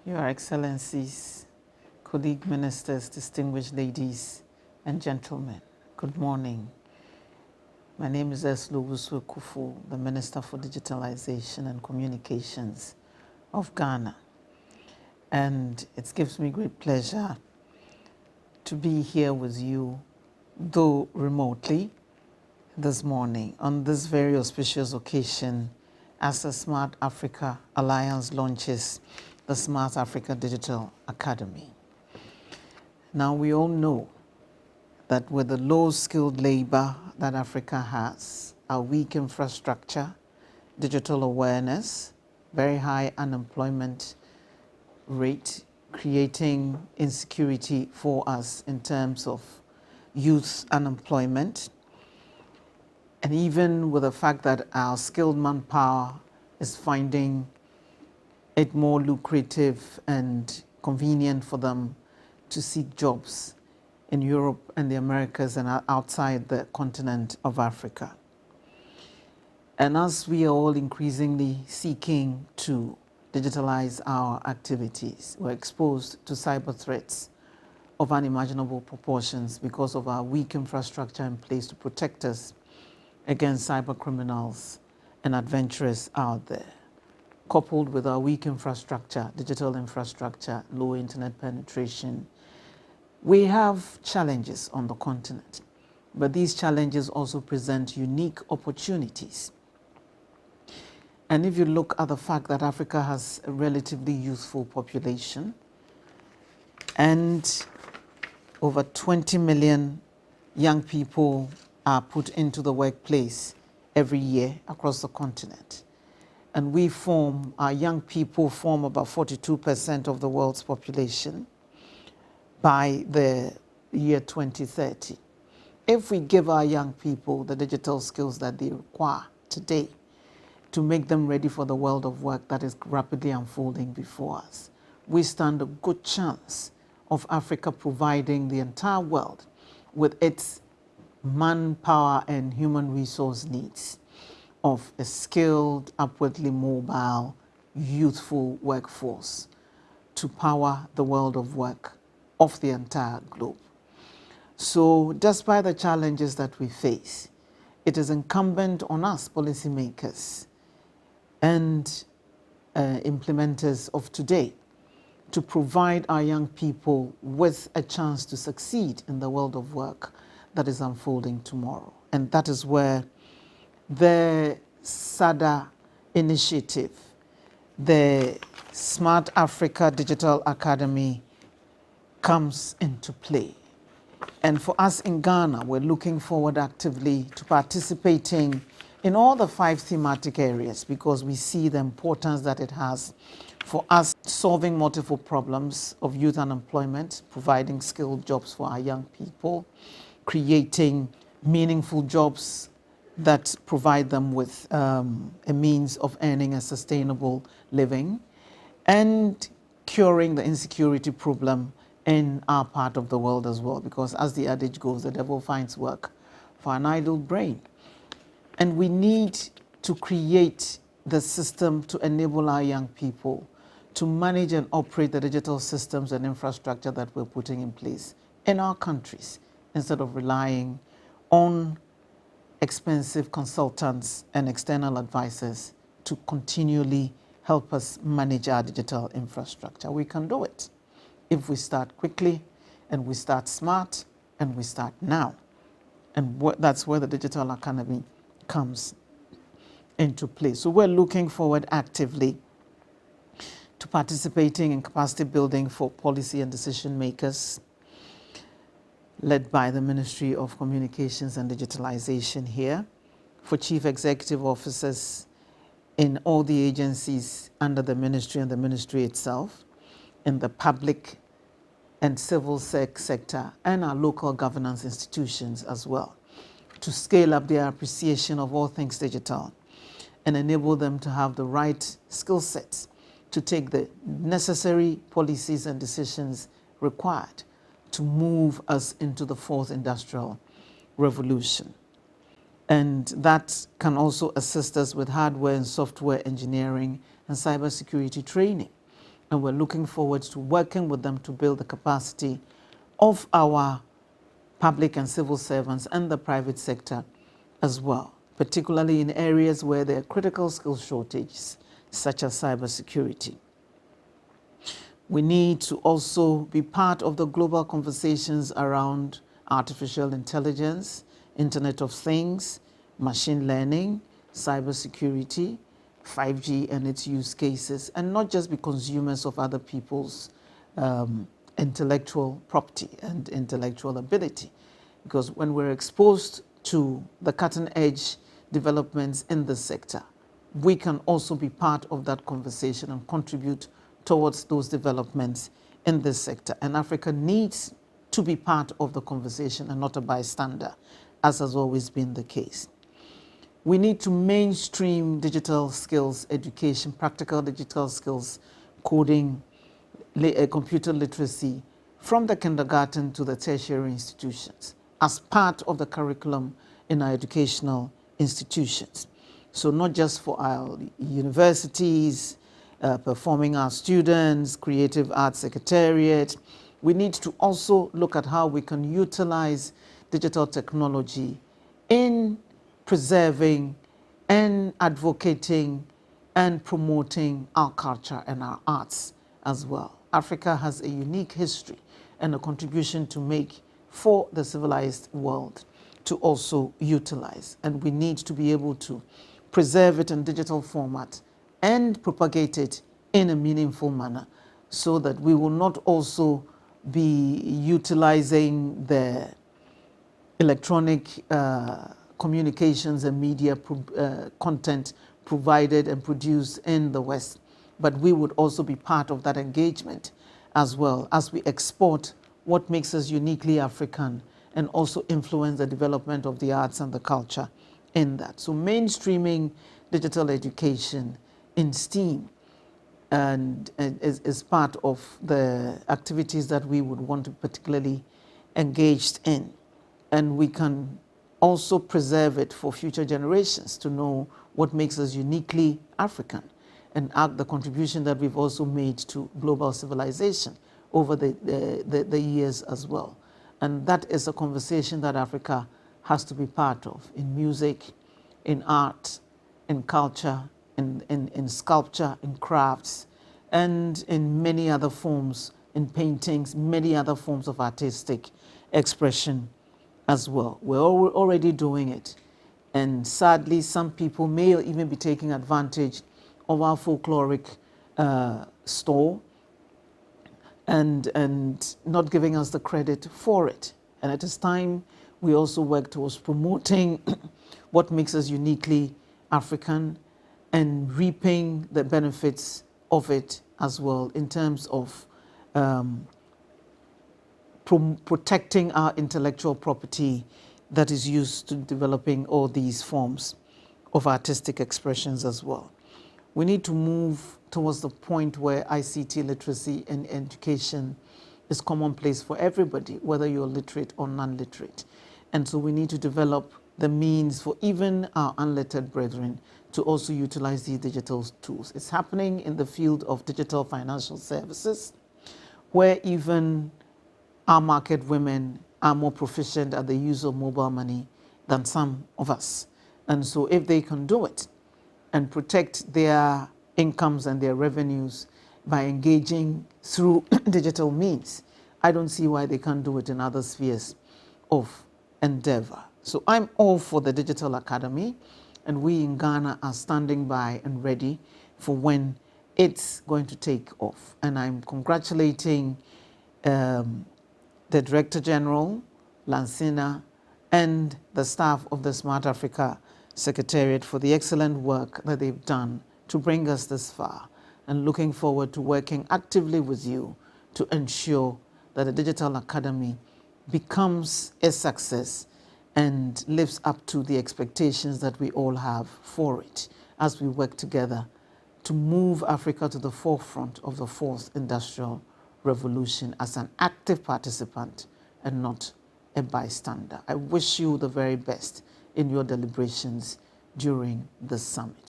Your Excellencies, colleague ministers, distinguished ladies and gentlemen, good morning. My name is Ursula Owusu-Ekuful, the Minister for Digitalization and Communications of Ghana. And it gives me great pleasure to be here with you, though remotely, this morning on this very auspicious occasion as the Smart Africa Alliance launches the Smart Africa Digital Academy. Now, we all know that with the low-skilled labor that Africa has, our weak infrastructure, digital awareness, very high unemployment rate, creating insecurity for us in terms of youth unemployment, and even with the fact that our skilled manpower is finding it more lucrative and convenient for them to seek jobs in Europe and the Americas and outside the continent of Africa. And as we are all increasingly seeking to digitalize our activities, we're exposed to cyber threats of unimaginable proportions because of our weak infrastructure in place to protect us against cyber criminals and adventurers out there. Coupled with our weak infrastructure, digital infrastructure, low internet penetration, we have challenges on the continent, but these challenges also present unique opportunities. And if you look at the fact that Africa has a relatively youthful population and over 20 million young people are put into the workplace every year across the continent. And our young people form about 42% of the world's population by the year 2030. If we give our young people the digital skills that they require today to make them ready for the world of work that is rapidly unfolding before us, we stand a good chance of Africa providing the entire world with its manpower and human resource needs of a skilled, upwardly mobile, youthful workforce to power the world of work of the entire globe. So despite the challenges that we face, it is incumbent on us, policymakers and implementers of today, to provide our young people with a chance to succeed in the world of work that is unfolding tomorrow. And that is where the SADA initiative, the Smart Africa Digital Academy, comes into play. And for us in Ghana, we're looking forward actively to participating in all the 5 thematic areas because we see the importance that it has for us solving multiple problems of youth unemployment, providing skilled jobs for our young people, creating meaningful jobs that provide them with a means of earning a sustainable living, and curing the insecurity problem in our part of the world as well, because as the adage goes, the devil finds work for an idle brain. And we need to create the system to enable our young people to manage and operate the digital systems and infrastructure that we're putting in place in our countries, instead of relying on expensive consultants and external advisors to continually help us manage our digital infrastructure. We can do it if we start quickly and we start smart and we start now. And that's where the Digital Academy comes into play. So we're looking forward actively to participating in capacity building for policy and decision makers, led by the Ministry of Communications and Digitalization here, for chief executive officers in all the agencies under the ministry and the ministry itself, in the public and civil sector, and our local governance institutions as well, to scale up their appreciation of all things digital and enable them to have the right skill sets to take the necessary policies and decisions required to move us into the 4th industrial revolution. And that can also assist us with hardware and software engineering and cybersecurity training And we're looking forward to working with them to build the capacity of our public and civil servants and the private sector as well, particularly in areas where there are critical skill shortages, such as cybersecurity. We need to also be part of the global conversations around artificial intelligence, Internet of Things, machine learning, cybersecurity, 5G and its use cases, and not just be consumers of other people's intellectual property and intellectual ability. Because when we're exposed to the cutting edge developments in the sector, we can also be part of that conversation and contribute towards those developments in this sector. And Africa needs to be part of the conversation and not a bystander, as has always been the case. We need to mainstream digital skills education, practical digital skills, coding, computer literacy, from the kindergarten to the tertiary institutions as part of the curriculum in our educational institutions. So not just for our universities, performing arts students, creative arts secretariat. We need to also look at how we can utilize digital technology in preserving and advocating and promoting our culture and our arts as well. Africa has a unique history and a contribution to make for the civilized world to also utilize. And we need to be able to preserve it in digital format and propagate it in a meaningful manner so that we will not also be utilizing the electronic communications and media content provided and produced in the West, but we would also be part of that engagement as well as we export what makes us uniquely African and also influence the development of the arts and the culture in that. So mainstreaming digital education in STEAM and is part of the activities that we would want to particularly engaged in. And we can also preserve it for future generations to know what makes us uniquely African and the contribution that we've also made to global civilization over the years as well. And that is a conversation that Africa has to be part of in music, in art, in culture, in sculpture, in crafts, and in many other forms, in paintings, many other forms of artistic expression as well. We're already doing it. And sadly, some people may even be taking advantage of our folkloric store and not giving us the credit for it. And it is time we also work towards promoting what makes us uniquely African and reaping the benefits of it as well in terms of protecting our intellectual property that is used to developing all these forms of artistic expressions as well. We need to move towards the point where ICT literacy and education is commonplace for everybody, whether you're literate or non-literate. And so we need to develop the means for even our unlettered brethren to also utilize these digital tools. It's happening in the field of digital financial services, where even our market women are more proficient at the use of mobile money than some of us. And so if they can do it and protect their incomes and their revenues by engaging through digital means, I don't see why they can't do it in other spheres of endeavor. So I'm all for the Digital Academy, and we in Ghana are standing by and ready for when it's going to take off. And I'm congratulating the Director General, Lansina, and the staff of the Smart Africa Secretariat for the excellent work that they've done to bring us this far, and looking forward to working actively with you to ensure that the Digital Academy becomes a success and lives up to the expectations that we all have for it as we work together to move Africa to the forefront of the fourth industrial revolution as an active participant and not a bystander. I wish you the very best in your deliberations during the summit.